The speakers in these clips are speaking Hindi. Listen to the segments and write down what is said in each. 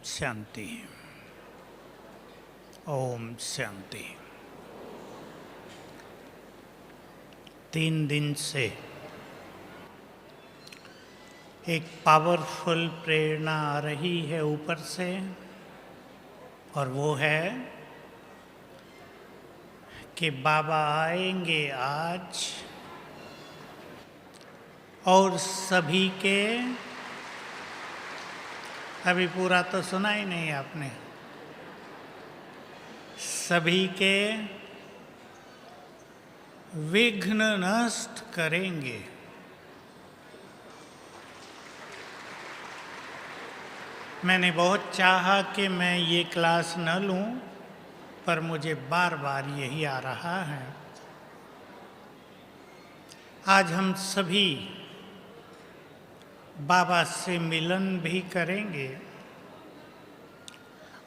शांति। ओम शांति। 3 दिन से एक पावरफुल प्रेरणा आ रही है ऊपर से, और वो है कि बाबा आएंगे आज और सभी के, अभी पूरा तो सुना ही नहीं आपने, सभी के विघ्न नष्ट करेंगे। मैंने बहुत चाहा कि मैं ये क्लास न लूं, पर मुझे बार बार यही आ रहा है। आज हम सभी बाबा से मिलन भी करेंगे,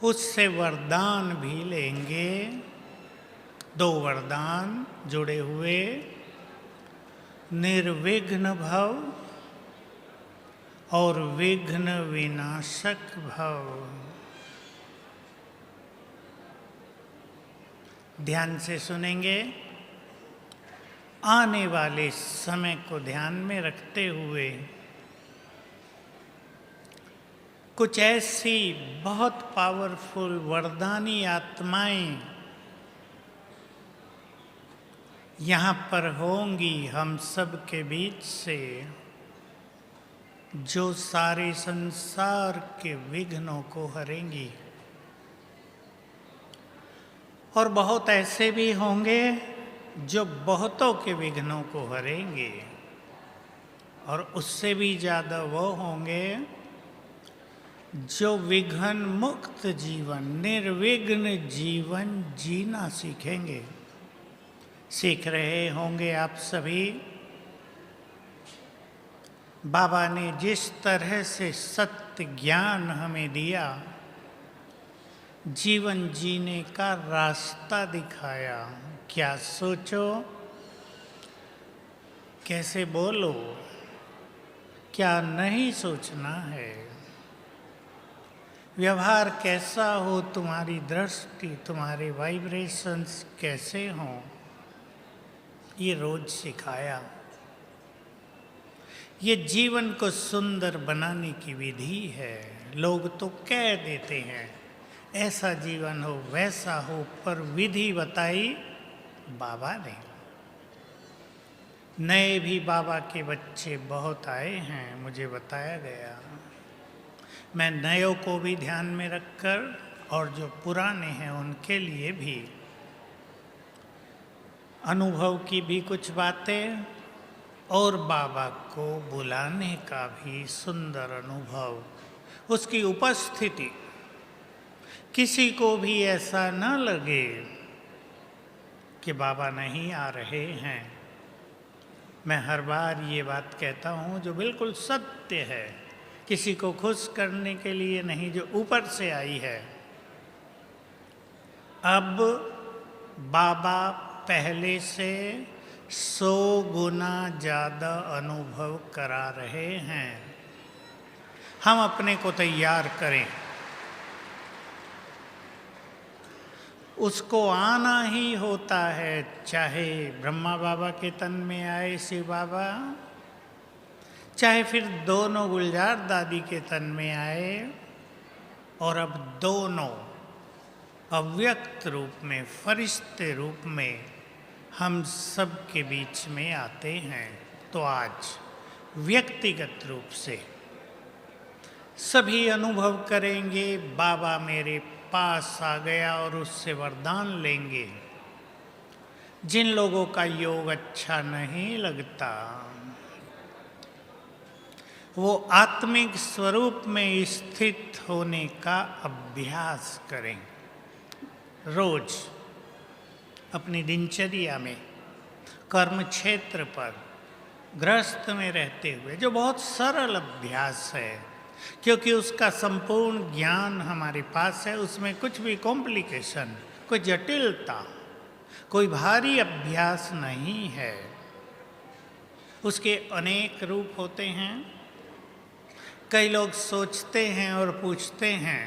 उससे वरदान भी लेंगे। 2 वरदान जुड़े हुए, निर्विघ्न भव और विघ्न विनाशक भव। ध्यान से सुनेंगे। आने वाले समय को ध्यान में रखते हुए कुछ ऐसी बहुत पावरफुल वरदानी आत्माएं यहाँ पर होंगी हम सब के बीच से, जो सारे संसार के विघ्नों को हरेंगी। और बहुत ऐसे भी होंगे जो बहुतों के विघ्नों को हरेंगे, और उससे भी ज़्यादा वो होंगे जो विघ्न मुक्त जीवन, निर्विघ्न जीवन जीना सीखेंगे। सीख रहे होंगे आप सभी। बाबा ने जिस तरह से सत्य ज्ञान हमें दिया, जीवन जीने का रास्ता दिखाया, क्या सोचो, कैसे बोलो, क्या नहीं सोचना है, व्यवहार कैसा हो, तुम्हारी दृष्टि, तुम्हारे वाइब्रेशंस कैसे हों, ये रोज सिखाया। ये जीवन को सुंदर बनाने की विधि है। लोग तो कह देते हैं ऐसा जीवन हो, वैसा हो, पर विधि बताई बाबा ने। नए भी बाबा के बच्चे बहुत आए हैं, मुझे बताया गया। मैं नयों को भी ध्यान में रखकर, और जो पुराने हैं उनके लिए भी अनुभव की भी कुछ बातें, और बाबा को बुलाने का भी सुंदर अनुभव, उसकी उपस्थिति। किसी को भी ऐसा न लगे कि बाबा नहीं आ रहे हैं। मैं हर बार ये बात कहता हूँ जो बिल्कुल सत्य है, किसी को खुश करने के लिए नहीं, जो ऊपर से आई है। अब बाबा पहले से 100 गुना ज़्यादा अनुभव करा रहे हैं। हम अपने को तैयार करें। उसको आना ही होता है, चाहे ब्रह्मा बाबा के तन में आए शिव बाबा, चाहे फिर दोनों गुलजार दादी के तन में आए, और अब दोनों अव्यक्त रूप में, फरिश्ते रूप में हम सब के बीच में आते हैं। तो आज व्यक्तिगत रूप से सभी अनुभव करेंगे, बाबा मेरे पास आ गया, और उससे वरदान लेंगे। जिन लोगों का योग अच्छा नहीं लगता, वो आत्मिक स्वरूप में स्थित होने का अभ्यास करें। रोज अपनी दिनचर्या में, कर्म क्षेत्र पर, गृहस्थ में रहते हुए, जो बहुत सरल अभ्यास है, क्योंकि उसका संपूर्ण ज्ञान हमारे पास है। उसमें कुछ भी कॉम्प्लिकेशन, कोई जटिलता, कोई भारी अभ्यास नहीं है। उसके अनेक रूप होते हैं। कई लोग सोचते हैं और पूछते हैं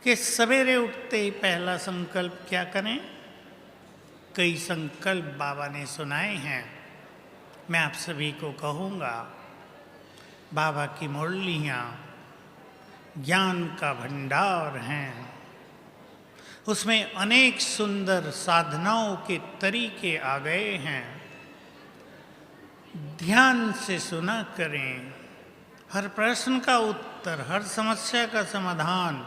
कि सवेरे उठते ही पहला संकल्प क्या करें। कई संकल्प बाबा ने सुनाए हैं, मैं आप सभी को कहूँगा। बाबा की मुरलियाँ ज्ञान का भंडार हैं, उसमें अनेक सुंदर साधनाओं के तरीके आ गए हैं। ध्यान से सुना करें, हर प्रश्न का उत्तर, हर समस्या का समाधान,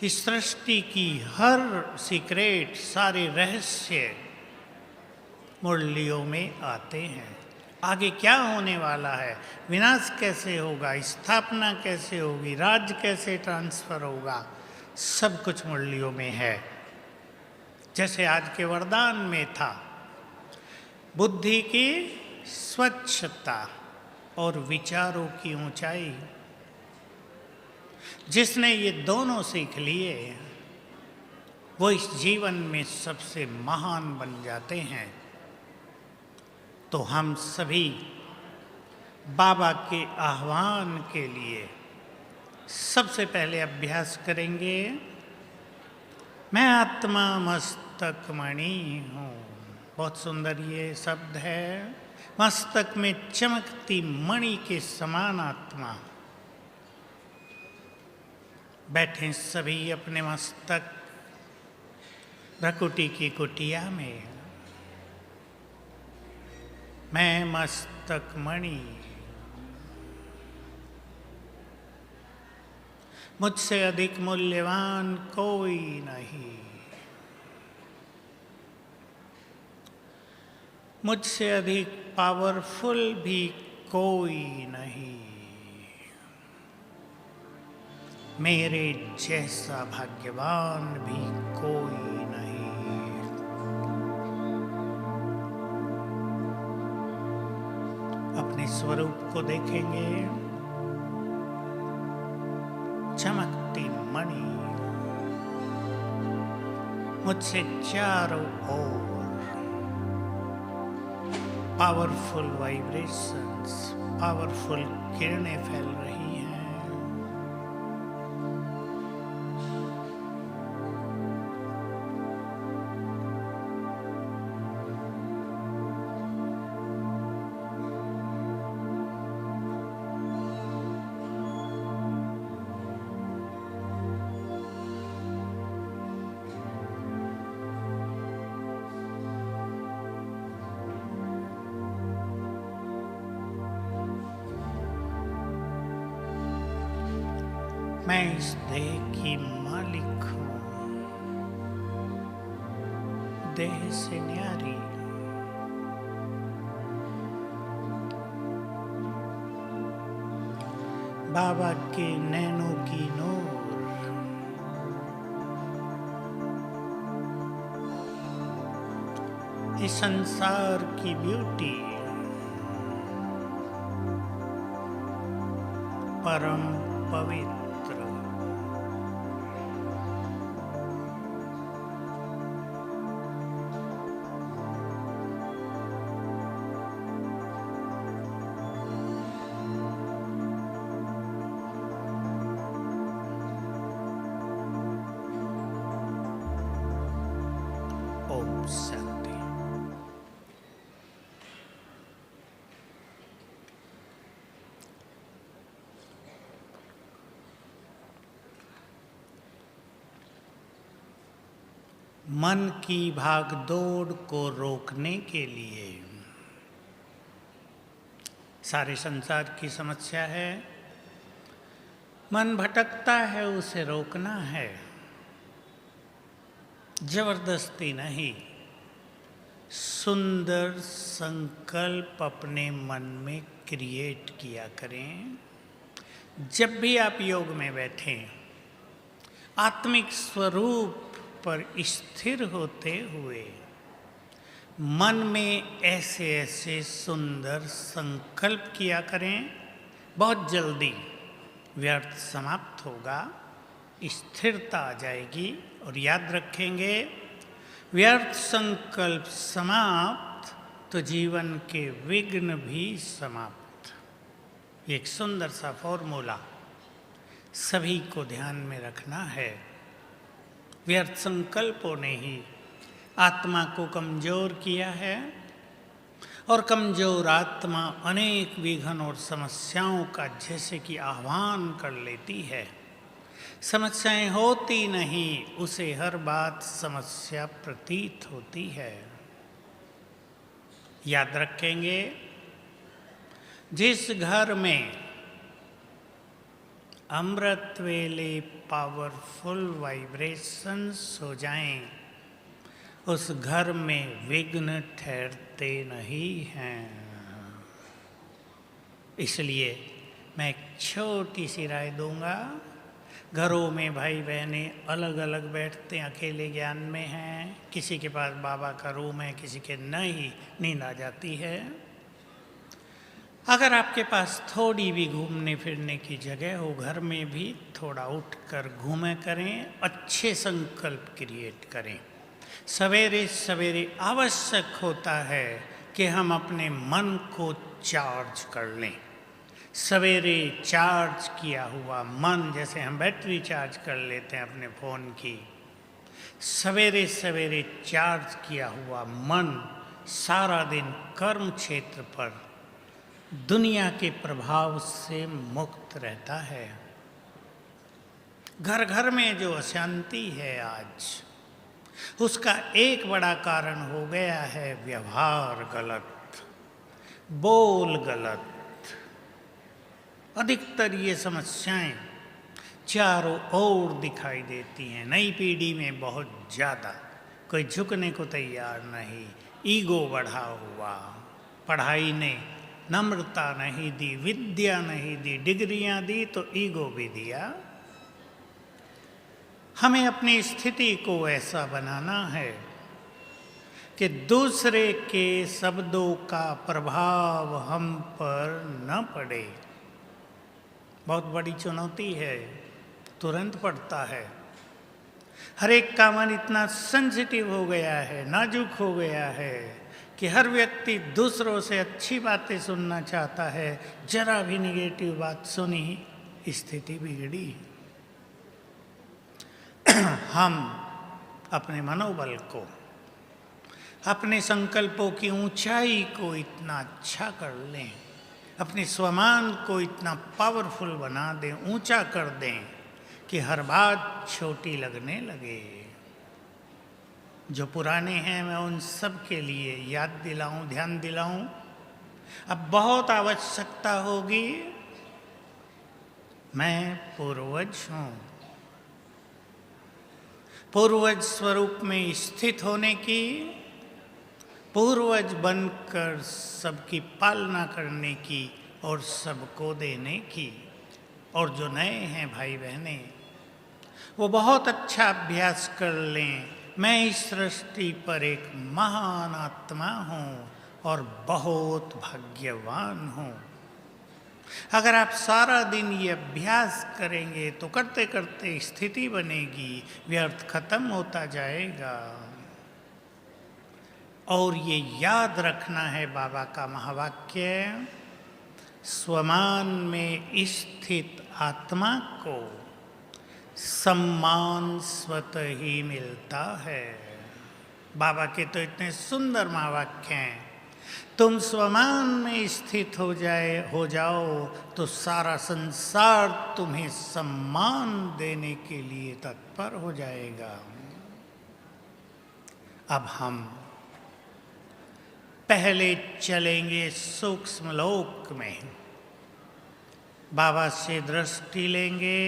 इस सृष्टि की हर सीक्रेट, सारे रहस्य मुरलियों में आते हैं। आगे क्या होने वाला है, विनाश कैसे होगा, स्थापना कैसे होगी, राज्य कैसे ट्रांसफर होगा, सब कुछ मुरलियों में है। जैसे आज के वरदान में था, बुद्धि की स्वच्छता और विचारों की ऊंचाई। जिसने ये दोनों सीख लिए वो इस जीवन में सबसे महान बन जाते हैं। तो हम सभी बाबा के आह्वान के लिए सबसे पहले अभ्यास करेंगे। मैं आत्मा मस्तक मणि हूँ। बहुत सुंदर ये शब्द है, मस्तक में चमकती मणि के समान आत्मा। बैठे सभी अपने मस्तक भ्रकुटी की कुटिया में। मैं मस्तक मणि, मुझसे अधिक मूल्यवान कोई नहीं, मुझसे अधिक पावरफुल भी कोई नहीं, मेरे जैसा भाग्यवान भी कोई नहीं। अपने स्वरूप को देखेंगे, चमकती मणि, मुझसे चारों ओर पावरफुल वाइब्रेशंस, पावरफुल किरणें फैल रही हैं। मैं इस देह की मालिक हूँ, देह से न्यारी। बाबा के नैनों की नूर, इस संसार की ब्यूटी, परम पवित्र। ओम शांति। मन की भागदौड़ को रोकने के लिए, सारे संसार की समस्या है, मन भटकता है, उसे रोकना है, जबरदस्ती नहीं। सुंदर संकल्प अपने मन में क्रिएट किया करें। जब भी आप योग में बैठें, आत्मिक स्वरूप पर स्थिर होते हुए मन में ऐसे ऐसे सुंदर संकल्प किया करें। बहुत जल्दी व्यर्थ समाप्त होगा, स्थिरता आ जाएगी। और याद रखेंगे, व्यर्थ संकल्प समाप्त तो जीवन के विघ्न भी समाप्त। एक सुंदर सा फॉर्मूला सभी को ध्यान में रखना है। व्यर्थ संकल्पों ने ही आत्मा को कमजोर किया है और कमजोर आत्मा अनेक विघ्न और समस्याओं का जैसे कि आह्वान कर लेती है। समस्याएं होती नहीं, उसे हर बात समस्या प्रतीत होती है। याद रखेंगे, जिस घर में अमृत वेले पावरफुल वाइब्रेशंस हो जाएं, उस घर में विघ्न ठहरते नहीं हैं। इसलिए मैं एक छोटी सी राय दूंगा। घरों में भाई बहनें अलग अलग बैठते हैं, अकेले ज्ञान में हैं, किसी के पास बाबा का रूम है, किसी के नहीं, नींद आ जाती है। अगर आपके पास थोड़ी भी घूमने फिरने की जगह हो, घर में भी थोड़ा उठकर घूमे करें, अच्छे संकल्प क्रिएट करें। सवेरे सवेरे आवश्यक होता है कि हम अपने मन को चार्ज कर लें। सवेरे चार्ज किया हुआ मन, जैसे हम बैटरी चार्ज कर लेते हैं अपने फ़ोन की, सवेरे सवेरे चार्ज किया हुआ मन सारा दिन कर्म क्षेत्र पर दुनिया के प्रभाव से मुक्त रहता है। घर घर में जो अशांति है आज, उसका एक बड़ा कारण हो गया है व्यवहार गलत, बोल गलत। अधिकतर ये समस्याएं चारों ओर दिखाई देती हैं। नई पीढ़ी में बहुत ज़्यादा, कोई झुकने को तैयार नहीं, ईगो बढ़ा हुआ। पढ़ाई ने नम्रता नहीं दी, विद्या नहीं दी, डिग्रियां दी तो ईगो भी दिया। हमें अपनी स्थिति को ऐसा बनाना है कि दूसरे के शब्दों का प्रभाव हम पर न पड़े। बहुत बड़ी चुनौती है, तुरंत पड़ता है। हर एक का मन इतना सेंसिटिव हो गया है, नाजुक हो गया है कि हर व्यक्ति दूसरों से अच्छी बातें सुनना चाहता है। जरा भी निगेटिव बात सुनी, स्थिति बिगड़ी। हम अपने मनोबल को, अपने संकल्पों की ऊंचाई को इतना अच्छा कर लें, अपने स्वमान को इतना पावरफुल बना दें, ऊंचा कर दें कि हर बात छोटी लगने लगे। जो पुराने हैं मैं उन सब के लिए याद दिलाऊं, ध्यान दिलाऊं। अब बहुत आवश्यकता होगी। मैं पूर्वज हूं, पूर्वज स्वरूप में स्थित होने की, पूर्वज बनकर सबकी पालना करने की और सबको देने की। और जो नए हैं भाई बहने, वो बहुत अच्छा अभ्यास कर लें। मैं इस सृष्टि पर एक महान आत्मा हूँ और बहुत भाग्यवान हूँ। अगर आप सारा दिन ये अभ्यास करेंगे तो करते करते स्थिति बनेगी, व्यर्थ खत्म होता जाएगा। और ये याद रखना है बाबा का महावाक्य, स्वमान में स्थित आत्मा को सम्मान स्वतः ही मिलता है। बाबा के तो इतने सुंदर महावाक्य हैं। तुम स्वमान में स्थित हो जाओ तो सारा संसार तुम्हें सम्मान देने के लिए तत्पर हो जाएगा। अब हम पहले चलेंगे सूक्ष्म लोक में, बाबा से दृष्टि लेंगे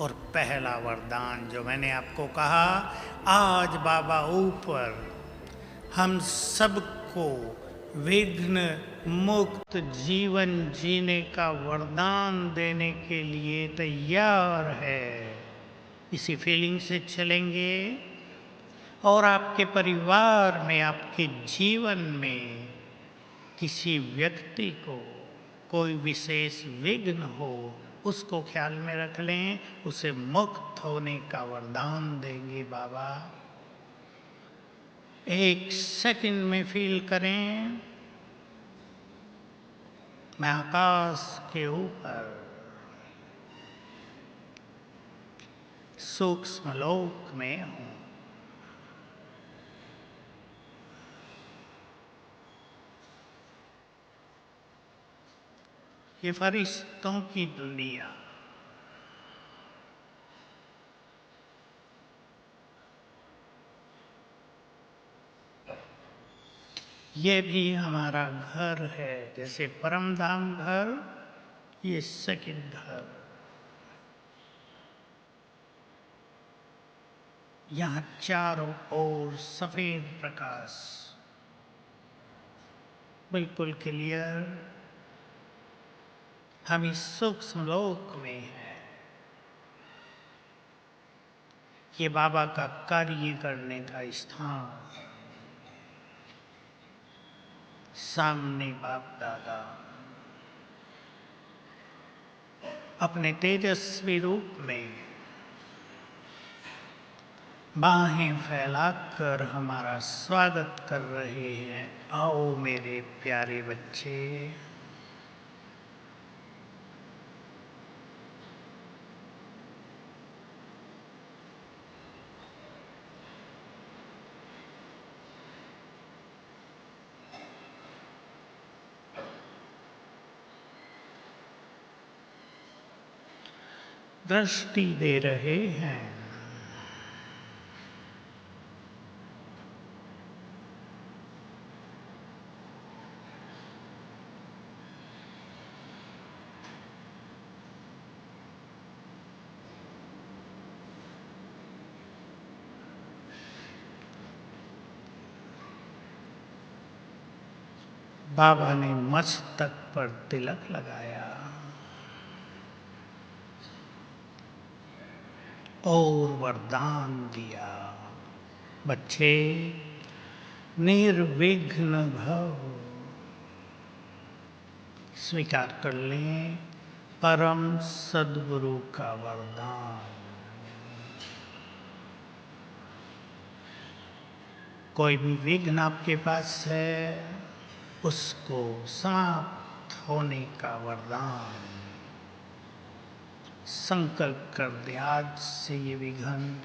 और पहला वरदान जो मैंने आपको कहा, आज बाबा ऊपर हम सबको विघ्न मुक्त जीवन जीने का वरदान देने के लिए तैयार है। इसी फीलिंग से चलेंगे और आपके परिवार में, आपके जीवन में किसी व्यक्ति को कोई विशेष विघ्न हो, उसको ख्याल में रख लें, उसे मुक्त होने का वरदान देंगे बाबा। एक सेकंड में फील करें, मैं आकाश के ऊपर सूक्ष्म लोक में हूं। ये फरिश्तों की दुनिया, ये भी हमारा घर है। जैसे परम धाम घर, ये सेकंड घर। यहाँ चारों ओर सफेद प्रकाश, बिल्कुल क्लियर। हम इस सूक्ष्म लोक में हैं। ये बाबा का कार्य करने का स्थान। सामने बाप दादा अपने तेजस्वी रूप में बाहें फैलाकर हमारा स्वागत कर रहे हैं। आओ मेरे प्यारे बच्चे। दृष्टि दे रहे हैं। बाबा ने मस्तक पर तिलक लगाया और वरदान दिया, बच्चे निर्विघ्न भव। स्वीकार कर लें परम सद्गुरु का वरदान। कोई भी विघ्न आपके पास है, उसको समाप्त होने का वरदान। संकल्प कर दे आज से ये विघ्न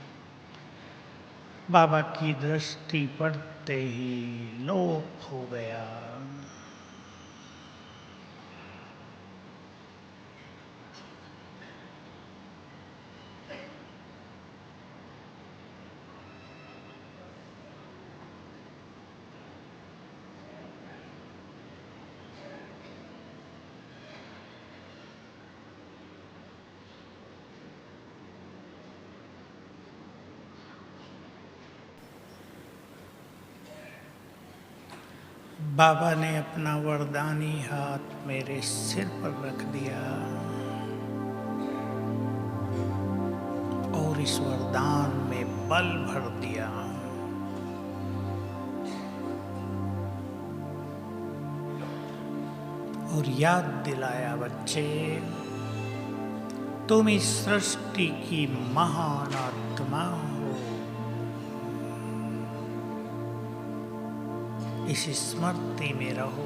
बाबा की दृष्टि पड़ते ही लोप हो गया। बाबा ने अपना वरदानी हाथ मेरे सिर पर रख दिया और इस वरदान में बल भर दिया। और याद दिलाया, बच्चे तुम इस सृष्टि की महान आत्मा हो। इस स्मृति में रहो,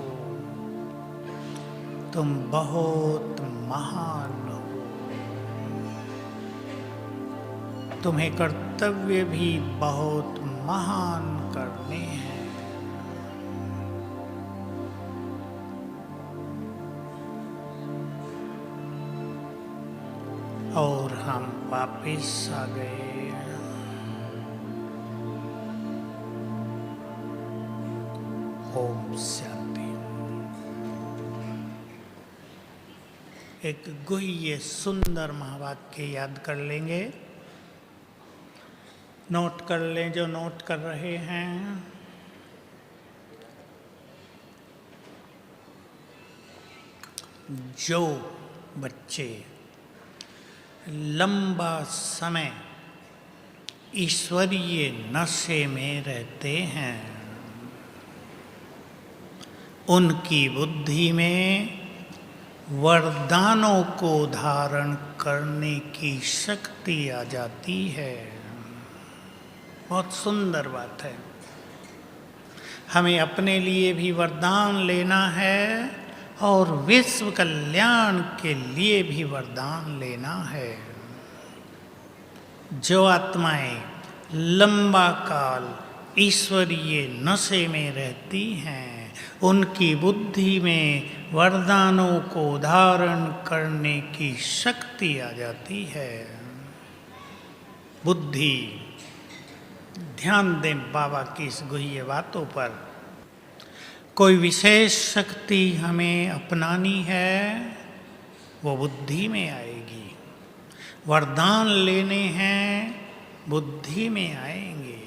तुम बहुत महान हो। तुम्हें कर्तव्य भी बहुत महान करने हैं। और हम वापिस आ गए। ओम शांति। एक गुह्य सुंदर महावाक्य याद कर लेंगे। नोट कर लें जो नोट कर रहे हैं। जो बच्चे लंबा समय ईश्वरीय नशे में रहते हैं, उनकी बुद्धि में वरदानों को धारण करने की शक्ति आ जाती है। बहुत सुंदर बात है। हमें अपने लिए भी वरदान लेना है और विश्व कल्याण के लिए भी वरदान लेना है। जो आत्माएं लंबा काल ईश्वरीय नशे में रहती हैं, उनकी बुद्धि में वरदानों को धारण करने की शक्ति आ जाती है। बुद्धि, ध्यान दें बाबा की इस गुह्य बातों पर। कोई विशेष शक्ति हमें अपनानी है, वो बुद्धि में आएगी। वरदान लेने हैं, बुद्धि में आएंगे।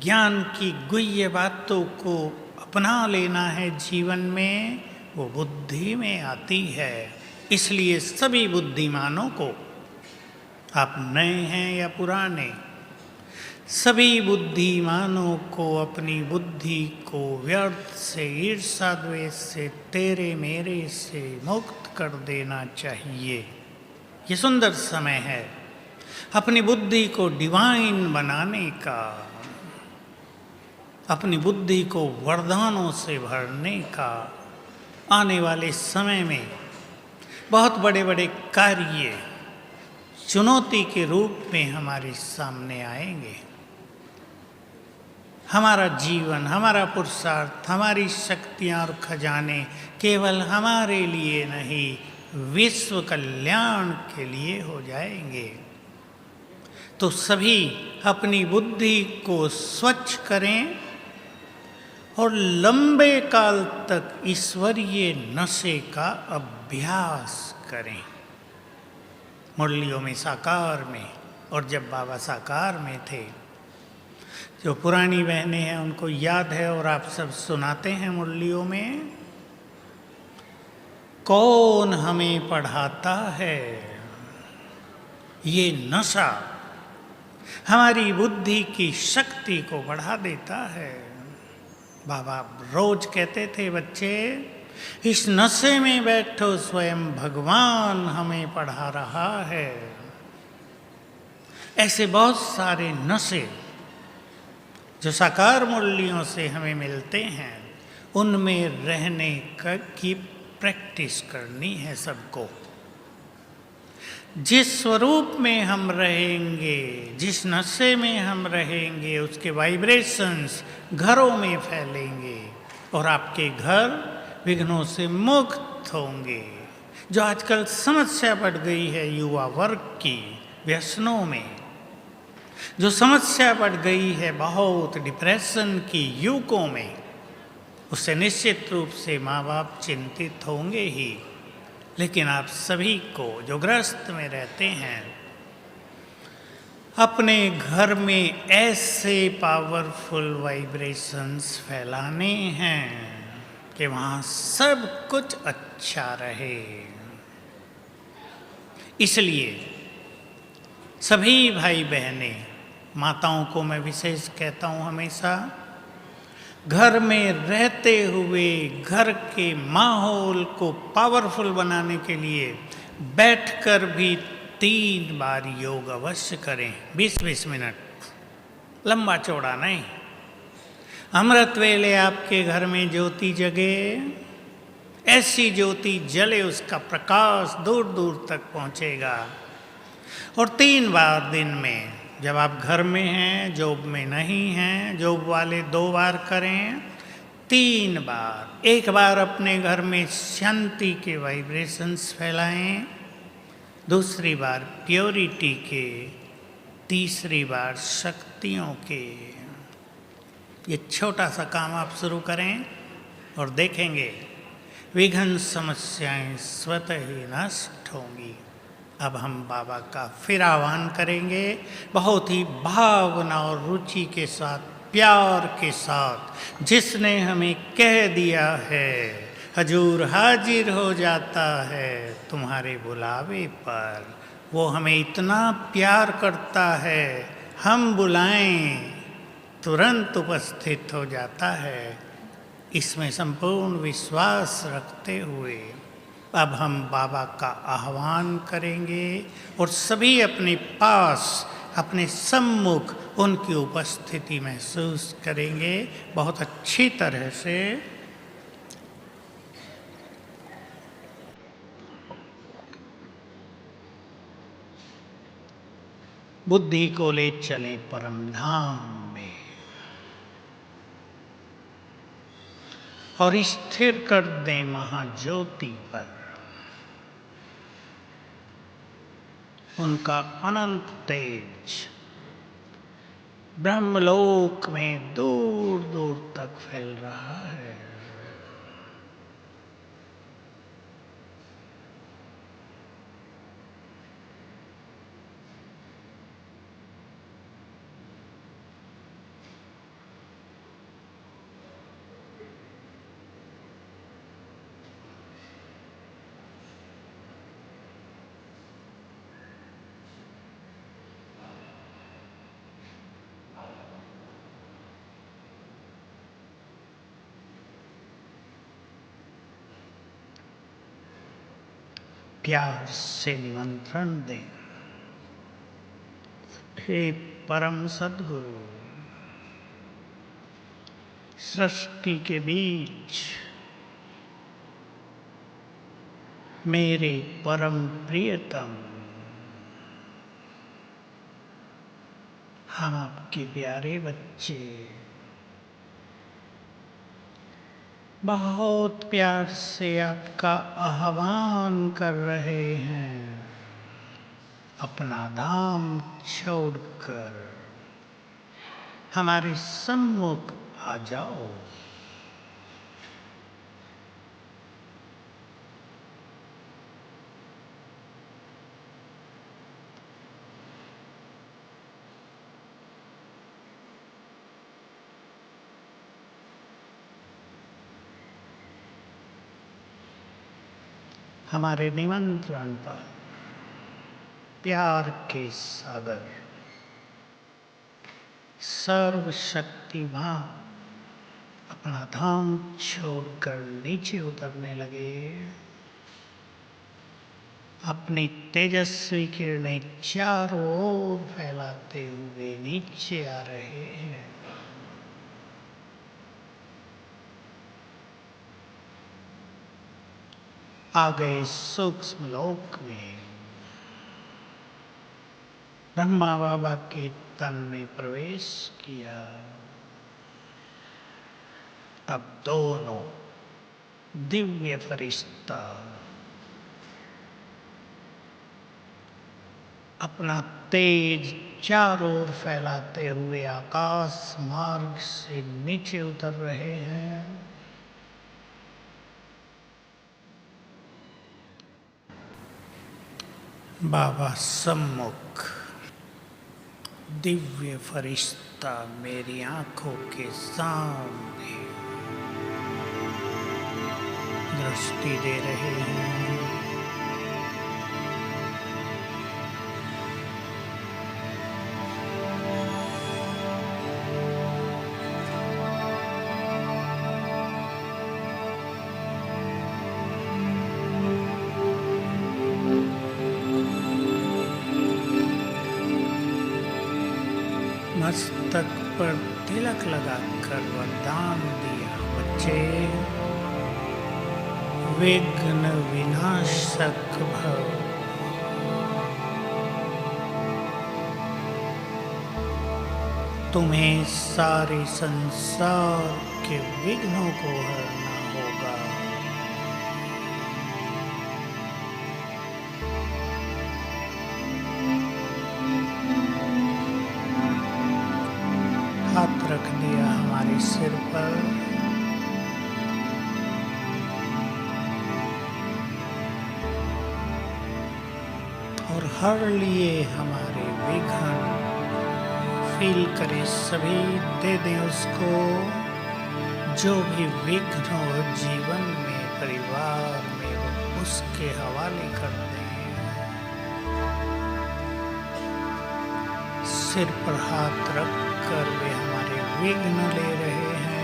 ज्ञान की गुह्य बातों को अपना लेना है जीवन में, वो बुद्धि में आती है। इसलिए सभी बुद्धिमानों को, आप नए हैं या पुराने, सभी बुद्धिमानों को अपनी बुद्धि को व्यर्थ से, ईर्ष्या द्वेष से, तेरे मेरे से मुक्त कर देना चाहिए। ये सुंदर समय है अपनी बुद्धि को डिवाइन बनाने का, अपनी बुद्धि को वरदानों से भरने का। आने वाले समय में बहुत बड़े बड़े कार्य चुनौती के रूप में हमारे सामने आएंगे। हमारा जीवन, हमारा पुरुषार्थ, हमारी शक्तियाँ और खजाने केवल हमारे लिए नहीं, विश्व कल्याण के लिए हो जाएंगे। तो सभी अपनी बुद्धि को स्वच्छ करें और लंबे काल तक ईश्वरीय नशे का अभ्यास करें। मुरलियों में, साकार में, और जब बाबा साकार में थे, जो पुरानी बहनें हैं उनको याद है और आप सब सुनाते हैं मुरलियों में, कौन हमें पढ़ाता है? ये नशा हमारी बुद्धि की शक्ति को बढ़ा देता है। बाबा रोज कहते थे, बच्चे इस नशे में बैठो, स्वयं भगवान हमें पढ़ा रहा है। ऐसे बहुत सारे नशे जो साकार मुरलियों से हमें मिलते हैं, उनमें रहने की प्रैक्टिस करनी है सबको। जिस स्वरूप में हम रहेंगे, जिस नशे में हम रहेंगे, उसके वाइब्रेशंस घरों में फैलेंगे और आपके घर विघ्नों से मुक्त होंगे। जो आजकल समस्या बढ़ गई है युवा वर्ग की, व्यसनों में जो समस्या बढ़ गई है बहुत डिप्रेशन की युवकों में, उससे निश्चित रूप से माँ बाप चिंतित होंगे ही। लेकिन आप सभी को जो ग्रस्त में रहते हैं, अपने घर में ऐसे पावरफुल वाइब्रेशंस फैलाने हैं कि वहाँ सब कुछ अच्छा रहे। इसलिए सभी भाई बहनें, माताओं को मैं विशेष कहता हूँ हमेशा, घर में रहते हुए घर के माहौल को पावरफुल बनाने के लिए बैठकर भी 3 बार योग अवश्य करें। 20-20 मिनट, लंबा चौड़ा नहीं। अमृत वेले आपके घर में ज्योति जगे, ऐसी ज्योति जले उसका प्रकाश दूर दूर तक पहुंचेगा। और 3 बार दिन में, जब आप घर में हैं, जॉब में नहीं हैं, जॉब वाले 2 बार करें, 3 बार। 1 बार अपने घर में शांति के वाइब्रेशंस फैलाएं, दूसरी बार प्योरिटी के, तीसरी बार शक्तियों के। ये छोटा सा काम आप शुरू करें और देखेंगे विघ्न समस्याएं स्वतः ही नष्ट होंगी। अब हम बाबा का फिर आह्वान करेंगे, बहुत ही भावना और रुचि के साथ, प्यार के साथ। जिसने हमें कह दिया है, हजूर हाजिर हो जाता है तुम्हारे बुलावे पर। वो हमें इतना प्यार करता है, हम बुलाएं तुरंत उपस्थित हो जाता है। इसमें संपूर्ण विश्वास रखते हुए अब हम बाबा का आह्वान करेंगे और सभी अपने पास, अपने सम्मुख उनकी उपस्थिति महसूस करेंगे बहुत अच्छी तरह से। बुद्धि को ले चले परम धाम में और स्थिर कर दें महाज्योति पर। उनका अनंत तेज ब्रह्मलोक में दूर दूर तक फैल रहा है। प्यार से निमंत्रण दें, हे परम सद्गुरु, सृष्टि के बीच मेरे परम प्रियतम, हम आपके प्यारे बच्चे बहुत प्यार से आपका आह्वान कर रहे हैं, अपना धाम छोड़कर हमारे सम्मुख आ जाओ। हमारे निमंत्रण पर प्यार के सागर सर्वशक्तिमान अपना धाम छोड़कर नीचे उतरने लगे। अपनी तेजस्वी किरणें चारों ओर फैलाते हुए नीचे आ रहे हैं। आ गए सूक्ष्म लोक में, ब्रह्मा बाबा के तन में प्रवेश किया। अब दोनों दिव्य फरिश्ता अपना तेज चारों ओर फैलाते हुए आकाश मार्ग से नीचे उतर रहे हैं। बाबा सम्मुख दिव्य फरिश्ता मेरी आंखों के सामने दृष्टि दे रहे हैं। मस्तक पर तिलक लगाकर वरदान दिया, बच्चे विघ्न विनाशक भव। तुम्हें सारे संसार के विघ्नों को हरना होगा। हाथ रख दिया हमारे सिर पर और हर लिए हमारे विघ्न। फील करे सभी, दे दें उसको जो भी विघ्न हो जीवन में, परिवार में, वो उसके हवाले कर दें। सिर पर हाथ रख कर वे हमारे विघ्न ले रहे हैं।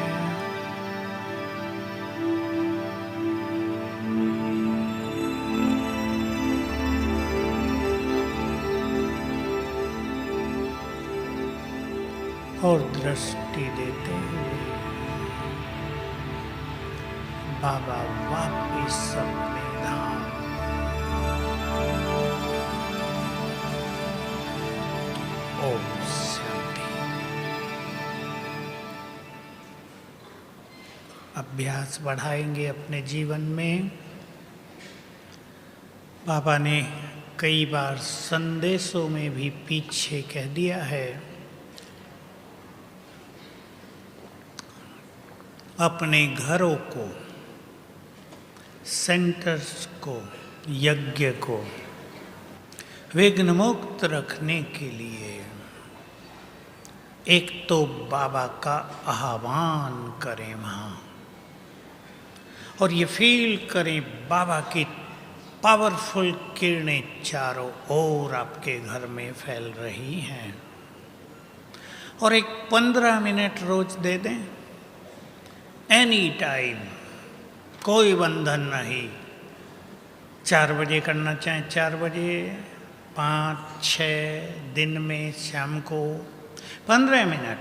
और दृष्टि देते हुए बाबा वापिस अपने धाम ओम शांति। अभ्यास बढ़ाएंगे अपने जीवन में। बाबा ने कई बार संदेशों में भी पीछे कह दिया है, अपने घरों को, सेंटर्स को, यज्ञ को विघ्न मुक्त रखने के लिए एक तो बाबा का आह्वान करें वहाँ, और ये फील करें बाबा की पावरफुल किरणें चारों ओर आपके घर में फैल रही हैं। और एक 15 मिनट रोज दे दें, एनी टाइम, कोई बंधन नहीं। 4 बजे करना चाहें 4 बजे, 5-6 दिन में शाम को 15 मिनट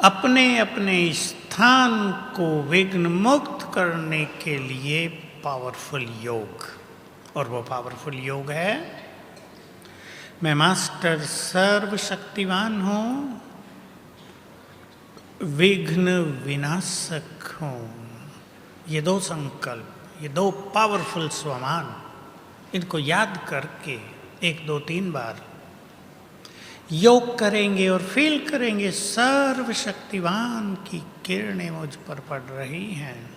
अपने अपने स्थान को विघ्न मुक्त करने के लिए पावरफुल योग। और वो पावरफुल योग है, मैं मास्टर सर्वशक्तिवान हूँ, विघ्न विनाशक हूँ। ये 2 संकल्प, ये 2 पावरफुल स्वमान, इनको याद करके 1, 2, 3 बार योग करेंगे और फील करेंगे सर्वशक्तिवान की किरणें मुझ पर पड़ रही हैं।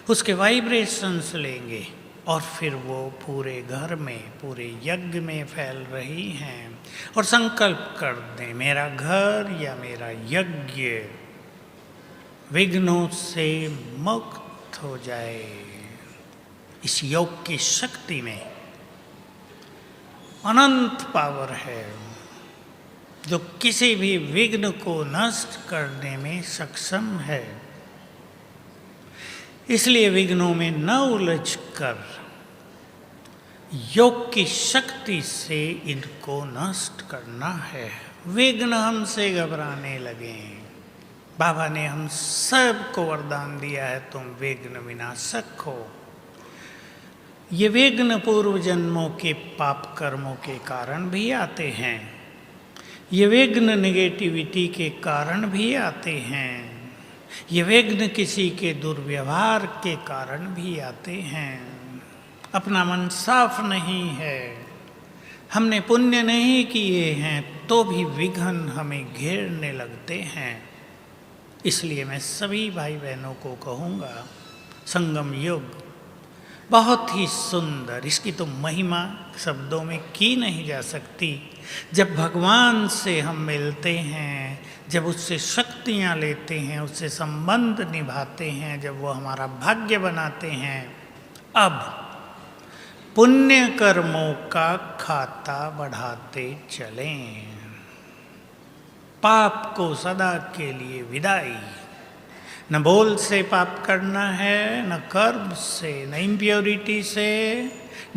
उसके वाइब्रेशंस लेंगे और फिर वो पूरे घर में, पूरे यज्ञ में फैल रही हैं। और संकल्प कर दें, मेरा घर या मेरा यज्ञ विघ्नों से मुक्त हो जाए। इस योग की शक्ति में अनंत पावर है, जो किसी भी विघ्न को नष्ट करने में सक्षम है। इसलिए विघ्नों में न उलझ कर योग की शक्ति से इनको नष्ट करना है। विघ्न हमसे घबराने लगे। बाबा ने हम सबको वरदान दिया है, तुम विघ्न विनाशक हो। ये विघ्न पूर्व जन्मों के पाप कर्मों के कारण भी आते हैं, ये विघ्न नेगेटिविटी के कारण भी आते हैं, ये विघ्न किसी के दुर्व्यवहार के कारण भी आते हैं। अपना मन साफ नहीं है, हमने पुण्य नहीं किए हैं, तो भी विघ्न हमें घेरने लगते हैं। इसलिए मैं सभी भाई बहनों को कहूँगा, संगम युग बहुत ही सुंदर, इसकी तो महिमा शब्दों में की नहीं जा सकती। जब भगवान से हम मिलते हैं, जब उससे शक्तियाँ लेते हैं, उससे संबंध निभाते हैं, जब वो हमारा भाग्य बनाते हैं, अब पुण्य कर्मों का खाता बढ़ाते चलें। पाप को सदा के लिए विदाई। न बोल से पाप करना है, न कर्म से, न इम्प्योरिटी से,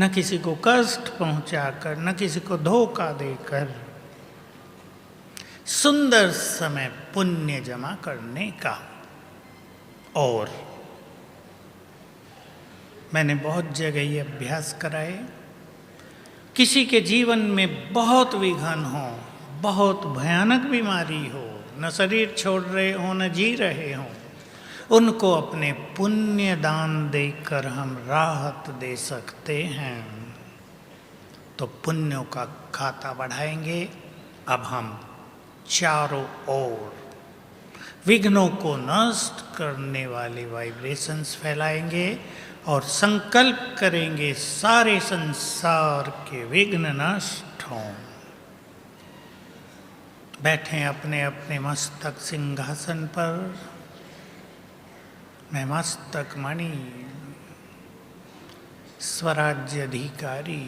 न किसी को कष्ट पहुंचाकर, न किसी को धोखा देकर। सुंदर समय पुण्य जमा करने का। और मैंने बहुत जगह ये अभ्यास कराए। किसी के जीवन में बहुत विघ्न हो, बहुत भयानक बीमारी हो, न शरीर छोड़ रहे हो, न जी रहे हो, उनको अपने पुण्य दान देकर हम राहत दे सकते हैं। तो पुण्यों का खाता बढ़ाएंगे। अब हम चारों ओर विघ्नों को नष्ट करने वाले वाइब्रेशंस फैलाएंगे और संकल्प करेंगे सारे संसार के विघ्न नष्ट हों। बैठें अपने अपने मस्तक सिंहासन पर। मैं मस्तक मणि, स्वराज्य अधिकारी,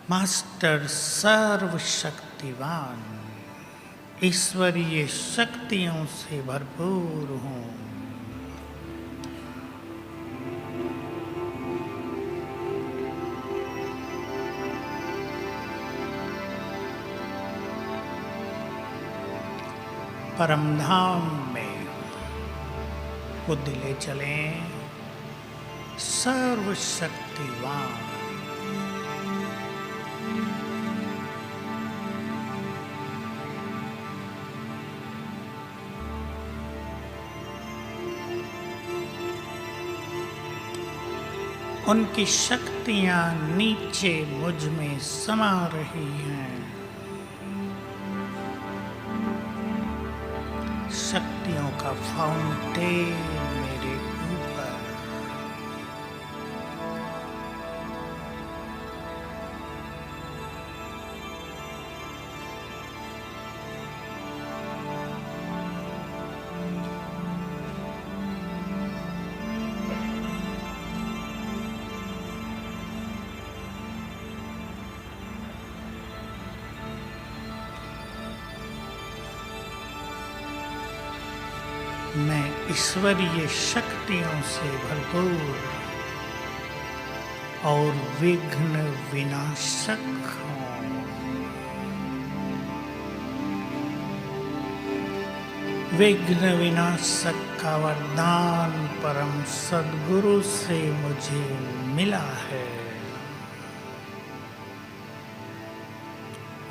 मास्टर सर्वशक्तिवान, ईश्वरीय शक्तियों से भरपूर हूँ। परमधाम में बुद्धि ले चलें। सर्वशक्तिवान उनकी शक्तियां नीचे मुझ में समा रही हैं। शक्तियों का फाउंटेन मेरे ऊपर। मैं ईश्वरीय शक्तियों से भरपूर और विघ्न विनाशक हूँ। विघ्न विनाशक का वरदान परम सद्गुरु से मुझे मिला है।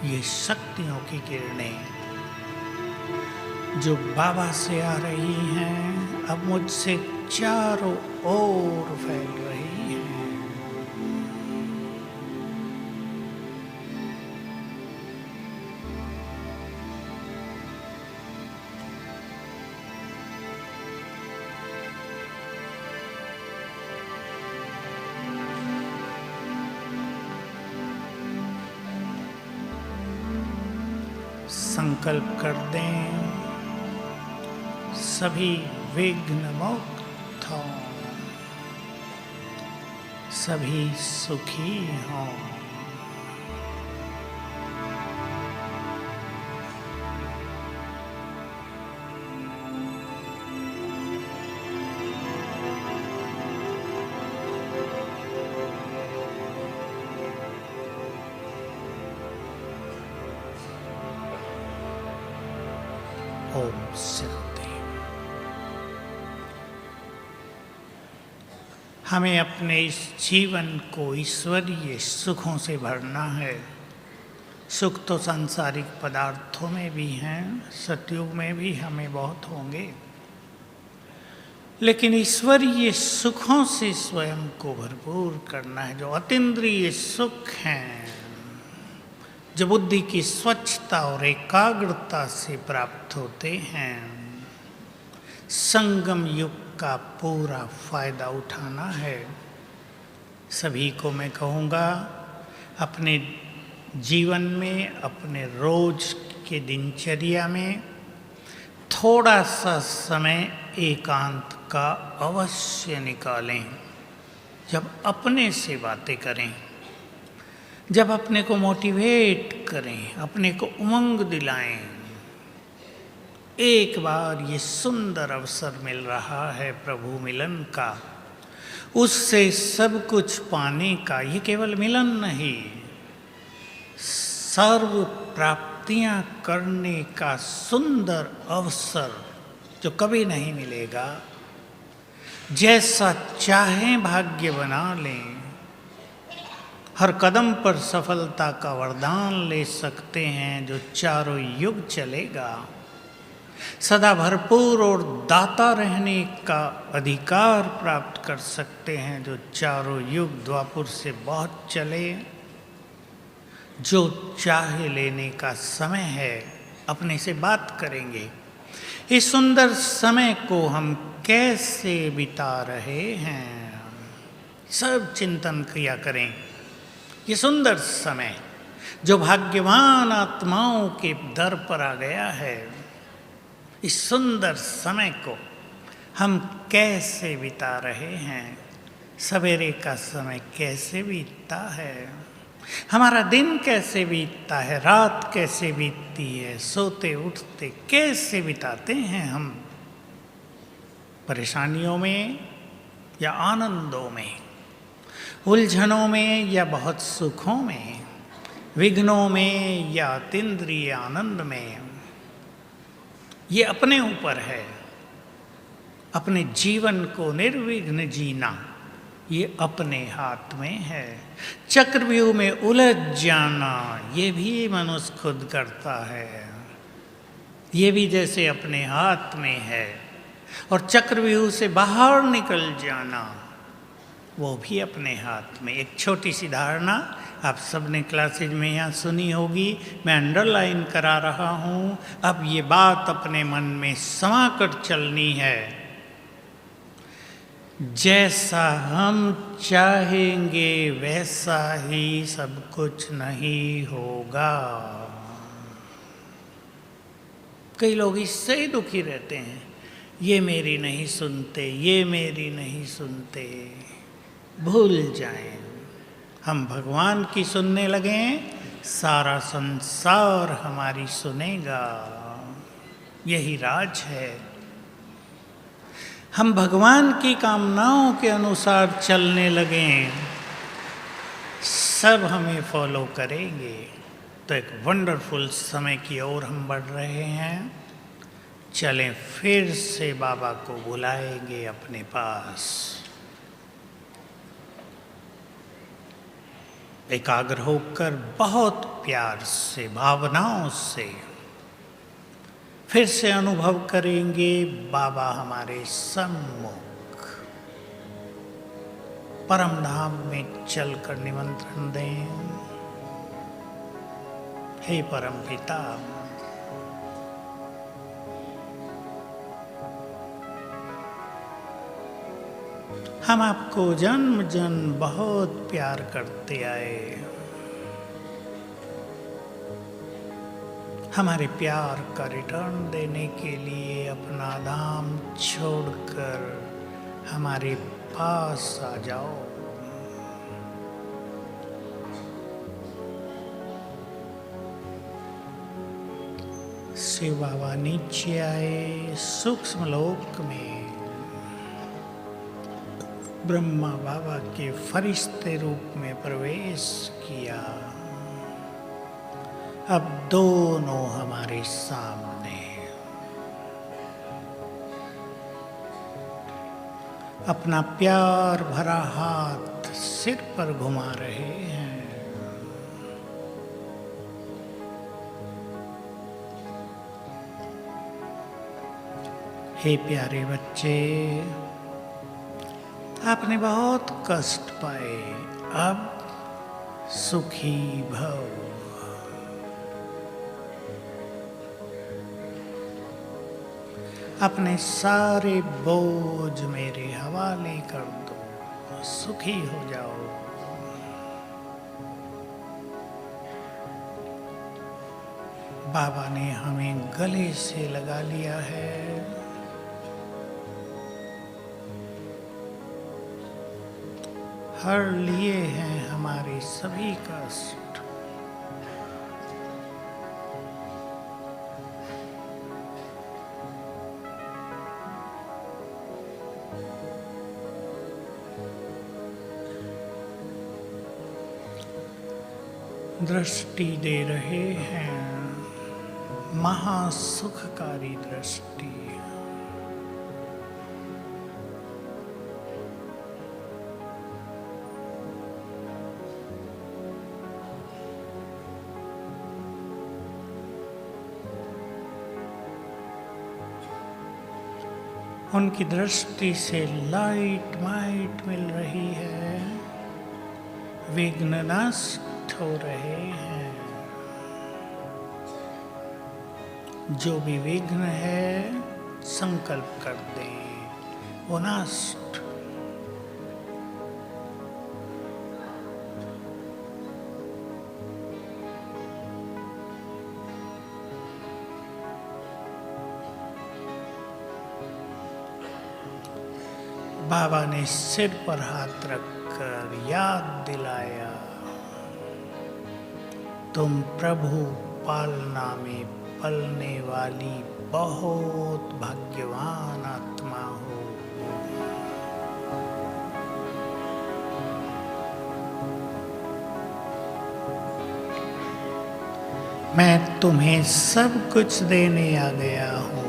ये शक्तियों की किरणें जो बाबा से आ रही हैं, अब मुझसे चारों ओर फैल रही हैं। संकल्प कर दें, सभी विघ्न मुक्त हों, सभी सुखी हों। ओम शांति। हमें अपने इस जीवन को ईश्वरीय सुखों से भरना है। सुख तो सांसारिक पदार्थों में भी हैं, सतयुग में भी हमें बहुत होंगे, लेकिन ईश्वरीय सुखों से स्वयं को भरपूर करना है। जो अतीन्द्रिय सुख हैं, जो बुद्धि की स्वच्छता और एकाग्रता से प्राप्त होते हैं, संगम युग का पूरा फायदा उठाना है। सभी को मैं कहूँगा, अपने जीवन में, अपने रोज के दिनचर्या में थोड़ा सा समय एकांत का अवश्य निकालें। जब अपने से बातें करें, जब अपने को मोटिवेट करें, अपने को उमंग दिलाएं। एक बार ये सुंदर अवसर मिल रहा है प्रभु मिलन का, उससे सब कुछ पाने का। ये केवल मिलन नहीं, सर्व प्राप्तियां करने का सुंदर अवसर जो कभी नहीं मिलेगा। जैसा चाहें भाग्य बना लें, हर कदम पर सफलता का वरदान ले सकते हैं जो चारों युग चलेगा। सदा भरपूर और दाता रहने का अधिकार प्राप्त कर सकते हैं जो चारों युग द्वापुर से बहुत चले। जो चाहे लेने का समय है, अपने से बात करेंगे। इस सुंदर समय को हम कैसे बिता रहे हैं, सब चिंतन किया करें। ये सुंदर समय जो भाग्यवान आत्माओं के दर पर आ गया है, इस सुंदर समय को हम कैसे बिता रहे हैं। सवेरे का समय कैसे बीतता है, हमारा दिन कैसे बीतता है, रात कैसे बीतती है, सोते उठते कैसे बिताते हैं हम, परेशानियों में या आनंदों में, उलझनों में या बहुत सुखों में, विघ्नों में या अतीन्द्रिय आनंद में। ये अपने ऊपर है। अपने जीवन को निर्विघ्न जीना ये अपने हाथ में है। चक्रव्यूह में उलझ जाना ये भी मनुष्य खुद करता है। ये भी जैसे अपने हाथ में है। और चक्रव्यूह से बाहर निकल जाना वो भी अपने हाथ में। एक छोटी सी धारणा आप सबने क्लासेज में यहाँ सुनी होगी, मैं अंडरलाइन करा रहा हूँ। अब ये बात अपने मन में समा कर चलनी है, जैसा हम चाहेंगे वैसा ही सब कुछ नहीं होगा। कई लोग इससे ही दुखी रहते हैं, ये मेरी नहीं सुनते, ये मेरी नहीं सुनते। भूल जाएं, हम भगवान की सुनने लगें, सारा संसार हमारी सुनेगा। यही राज है। हम भगवान की कामनाओं के अनुसार चलने लगें, सब हमें फॉलो करेंगे। तो एक वंडरफुल समय की ओर हम बढ़ रहे हैं। चलें, फिर से बाबा को बुलाएंगे अपने पास। एकाग्र होकर बहुत प्यार से, भावनाओं से फिर से अनुभव करेंगे बाबा हमारे सम्मुख। परम धाम में चलकर निमंत्रण दें। हे परम पिता, हम आपको जन्म जन्म बहुत प्यार करते आए। हमारे प्यार का रिटर्न देने के लिए अपना धाम छोड़कर हमारे पास आ जाओ। शिव बाबा नीचे आए सूक्ष्म लोक में। ब्रह्मा बाबा के फरिश्ते रूप में प्रवेश किया। अब दोनों हमारे सामने। अपना प्यार भरा हाथ सिर पर घुमा रहे हैं। हे प्यारे बच्चे, आपने बहुत कष्ट पाए, अब सुखी भव। अपने सारे बोझ मेरे हवाले कर दो, सुखी हो जाओ। बाबा ने हमें गले से लगा लिया है। हर लिए हैं हमारे सभी कष्ट। दृष्टि दे रहे हैं, महासुखकारी दृष्टि। उनकी दृष्टि से लाइट माइट मिल रही है, विघ्न नष्ट हो रहे हैं। जो भी विघ्न है संकल्प कर दें, वो नष्ट। बाबा ने सिर पर हाथ रखकर याद दिलाया, तुम प्रभु पालना में पलने वाली बहुत भाग्यवान आत्मा हो। मैं तुम्हें सब कुछ देने आ गया हूँ।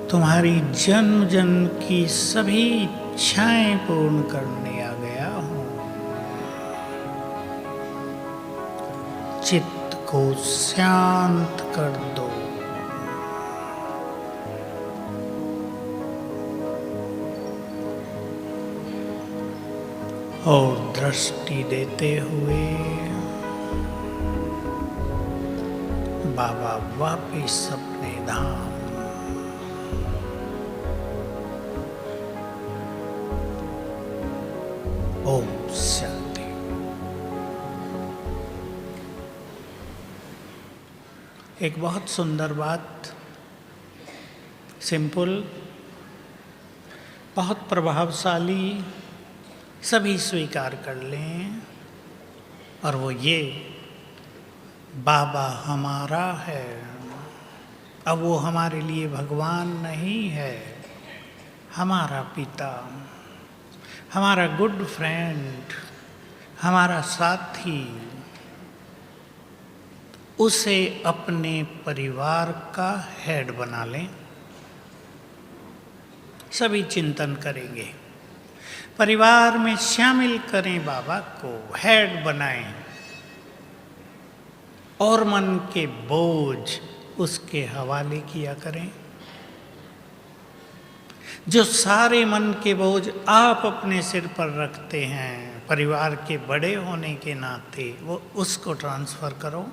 तुम्हारी जन्म जन्म की सभी इच्छाएं पूर्ण करने आ गया हूँ। चित्त को शांत कर दो। और दृष्टि देते हुए बाबा वापिस अपने धाम। ओम शांति। एक बहुत सुंदर बात, सिंपल, बहुत प्रभावशाली, सभी स्वीकार कर लें, और वो ये, बाबा हमारा है। अब वो हमारे लिए भगवान नहीं है, हमारा पिता, हमारा गुड फ्रेंड, हमारा साथी। उसे अपने परिवार का हेड बना लें। सभी चिंतन करेंगे, परिवार में शामिल करें, बाबा को हेड बनाएं, और मन के बोझ उसके हवाले किया करें। जो सारे मन के बोझ आप अपने सिर पर रखते हैं, परिवार के बड़े होने के नाते, वो उसको ट्रांसफर करो,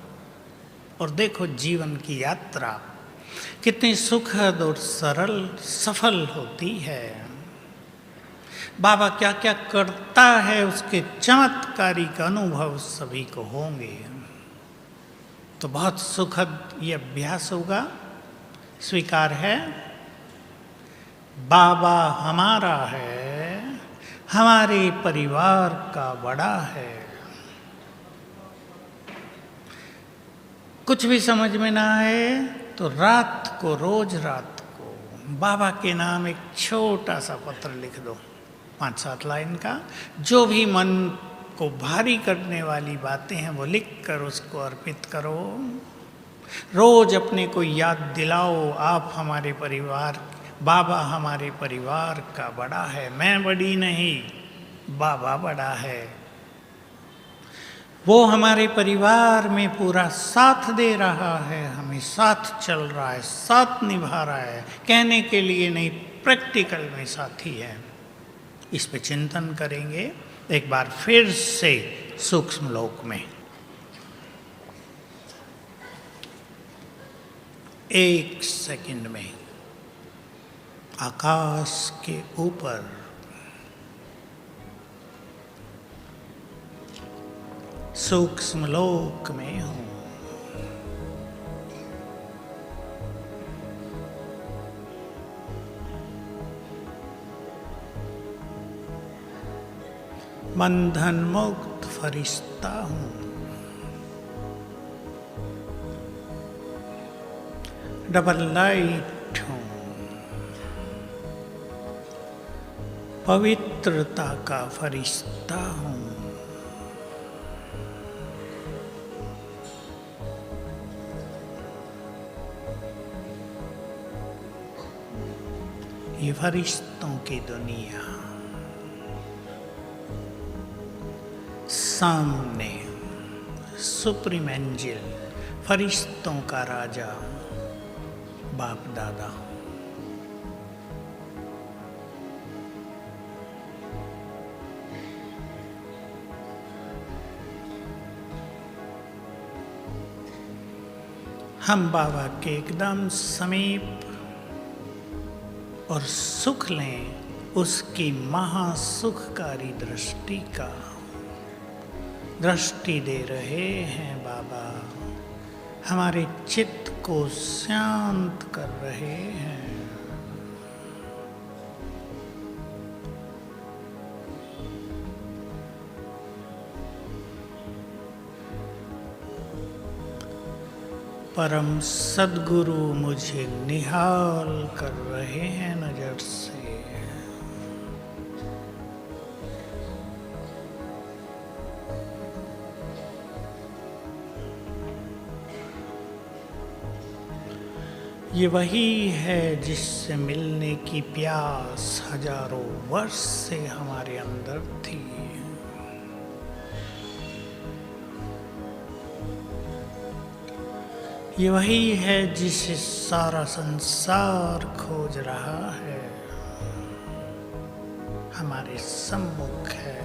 और देखो जीवन की यात्रा कितनी सुखद और सरल, सफल होती है। बाबा क्या क्या करता है, उसके चमत्कारिक अनुभव सभी को होंगे। तो बहुत सुखद ये अभ्यास होगा। स्वीकार है, बाबा हमारा है, हमारे परिवार का बड़ा है। कुछ भी समझ में ना आए तो रात को, रोज रात को बाबा के नाम एक छोटा सा पत्र लिख दो, 5-7 लाइन का। जो भी मन को भारी करने वाली बातें हैं वो लिख कर उसको अर्पित करो। रोज अपने को याद दिलाओ, आप हमारे परिवार, बाबा हमारे परिवार का बड़ा है, मैं बड़ी नहीं, बाबा बड़ा है। वो हमारे परिवार में पूरा साथ दे रहा है, हमें साथ चल रहा है, साथ निभा रहा है, कहने के लिए नहीं, प्रैक्टिकल में साथी है। इस पे चिंतन करेंगे एक बार फिर से सूक्ष्म लोक में। एक सेकंड में आकाश के ऊपर सूक्ष्म लोक में हूं। बंधन मुक्त फरिश्ता हूं। डबल लाइट हूं। पवित्रता का फरिश्ता हूं। ये फरिश्तों की दुनिया, सामने सुप्रीम एंजल, फरिश्तों का राजा, बाप दादा। हम बाबा के एकदम समीप, और सुख लें उसकी महासुखकारी दृष्टि का। दृष्टि दे रहे हैं बाबा, हमारे चित्त को शांत कर रहे हैं। परम सद्गुरु मुझे निहाल कर रहे हैं नजर से। ये वही है जिससे मिलने की प्यास हजारों वर्ष से हमारे अंदर थी। ये वही है जिसे सारा संसार खोज रहा है, हमारे सम्मुख है।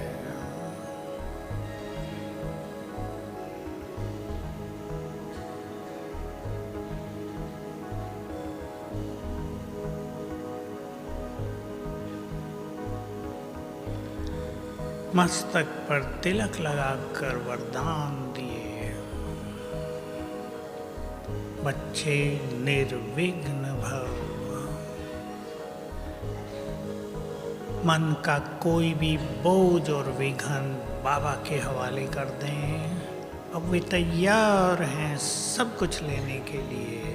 मस्तक पर तिलक लगाकर वरदान दिए, बच्चे निर्विघ्न भव। मन का कोई भी बोझ और विघन बाबा के हवाले कर दें। अब वे तैयार हैं सब कुछ लेने के लिए।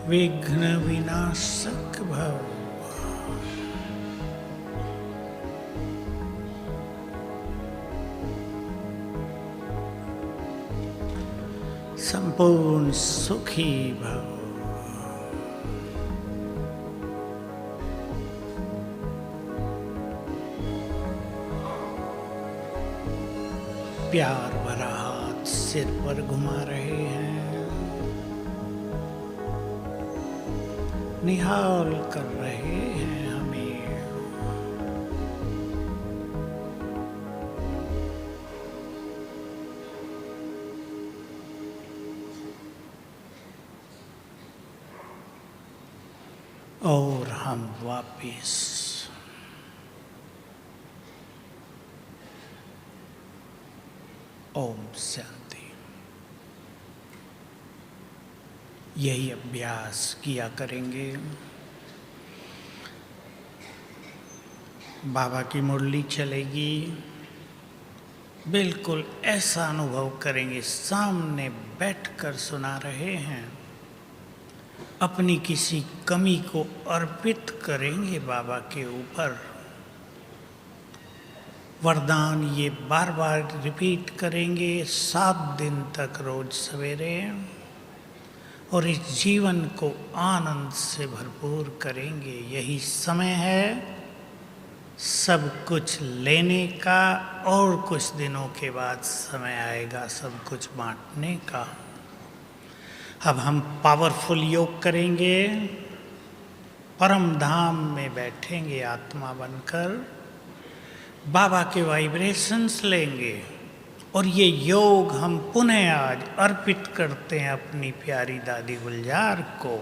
विघ्न विनाशक भव। संपूर्ण सुखी भव। प्यार भरा हाथ सिर पर घुमा रहे हैं, निहाल कर रहे हैं हमें। और हम वापिस ओम शांति। यही अभ्यास किया करेंगे। बाबा की मुरली चलेगी, बिल्कुल ऐसा अनुभव करेंगे सामने बैठकर सुना रहे हैं। अपनी किसी कमी को अर्पित करेंगे बाबा के ऊपर। वरदान ये बार बार रिपीट करेंगे 7 दिन तक रोज सवेरे, और इस जीवन को आनंद से भरपूर करेंगे। यही समय है सब कुछ लेने का, और कुछ दिनों के बाद समय आएगा सब कुछ बांटने का। अब हम पावरफुल योग करेंगे, परम धाम में बैठेंगे आत्मा बनकर, बाबा के वाइब्रेशंस लेंगे, और ये योग हम पुनः आज अर्पित करते हैं अपनी प्यारी दादी गुलजार को,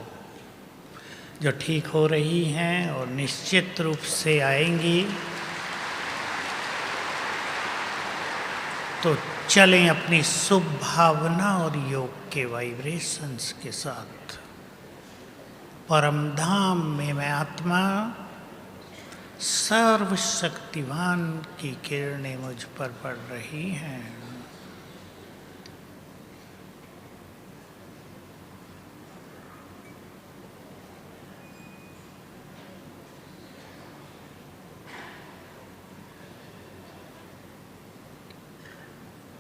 जो ठीक हो रही हैं और निश्चित रूप से आएंगी। तो चलें अपनी शुभ भावना और योग के वाइब्रेशंस के साथ। परम धाम में मैं आत्मा, सर्वशक्तिवान की किरणें मुझ पर पड़ रही हैं।